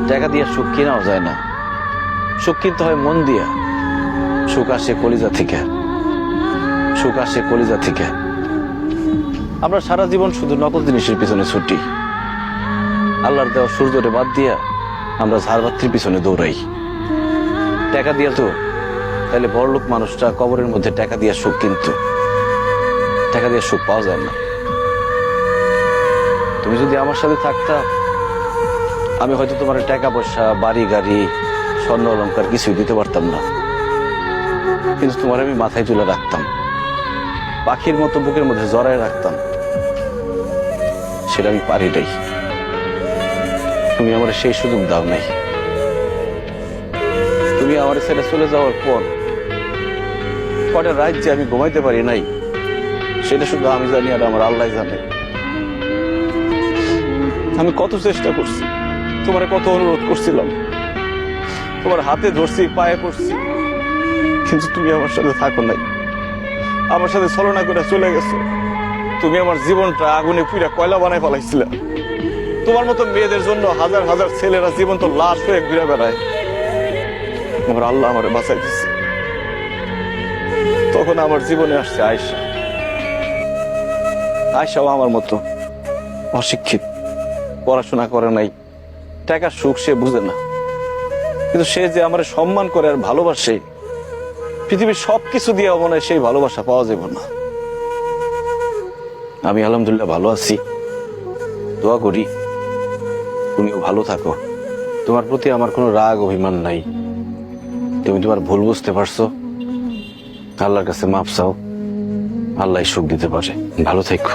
টাকা দিয়ে সুখ কেনাও যায় না, সুখ কিনতে হয় মন দিয়া। সুখ আসে কলিজা থেকে, সুখ আসে কলিজা থেকে। আমরা সারা জীবন শুধু নকল জিনিসের পিছনে ছুটি, আল্লাহর দেওয়া সূর্যরে বাদ দিয়া আমরা ঝাড়বাতির পিছনে দৌড়াই। টাকা দিয়া তো তাহলে বড়লোক মানুষটা কবরের মধ্যে টাকা দিয়া সুখ কিনতো, টাকা দিয়ে সুখ পাওয়া যায় না। তুমি যদি আমার সাথে থাকতা, আমি হয়তো তোমার টাকা পয়সা, বাড়ি গাড়ি, স্বর্ণ অলংকার কিছুই দিতে পারতাম না, কিন্তু তোমার আমি মাথায় তুলে রাখতাম, পাখির মতো বুকের মধ্যে জড়ায় রাখতাম। সেটা আমি পারি নাই, তুমি আমার সেই সুযোগ দাও নাই। তুমি আমার ছেড়ে চলে যাওয়ার পর কটা রাত যে আমি ঘুমাইতে পারি নাই, সেটা শুধু আমি জানি আর আমার আল্লাহ জানে। আমি কত চেষ্টা করছি, তোমার কত অনুরোধ করছিলাম, তোমার হাতে ধরছি, পায়ে পড়ছি, কিন্তু তুমি আমার সাথে থাকো নাই, আমার সাথে ছলনা করে চলে গেছো। তুমি আমার জীবনটা আগুনে পুরা কয়লা বানায় ফেলাইছিলে। তোমার মতো মেয়েদের জন্য হাজার হাজার ছেলেরা জীবন্ত লাশ হয়ে ঘুরে বেড়ায়, আমার আল্লাহ আমারে বাঁচাই দিচ্ছে। তখন আমার জীবনে আসছে আয়েশা। আয়েশাও আমার মতো অশিক্ষিত, পড়াশোনা করে নাই, টাকার সুখ সে বুঝে না, কিন্তু সে যে আমার সম্মান করে আর ভালোবাসে, পৃথিবীর সবকিছু দিয়ে মনে হয় সেই ভালোবাসা পাওয়া যাবে না। আমি আলহামদুলিল্লাহ ভালো আছি, দোয়া করি তুমিও ভালো থাকো। তোমার প্রতি আমার কোনো রাগ অভিমান নাই, তুমি তোমার ভুল বুঝতে পারছো, আল্লাহর কাছে মাফ চাও, আল্লাহ সুখ দিতে পারে। ভালো থেকো।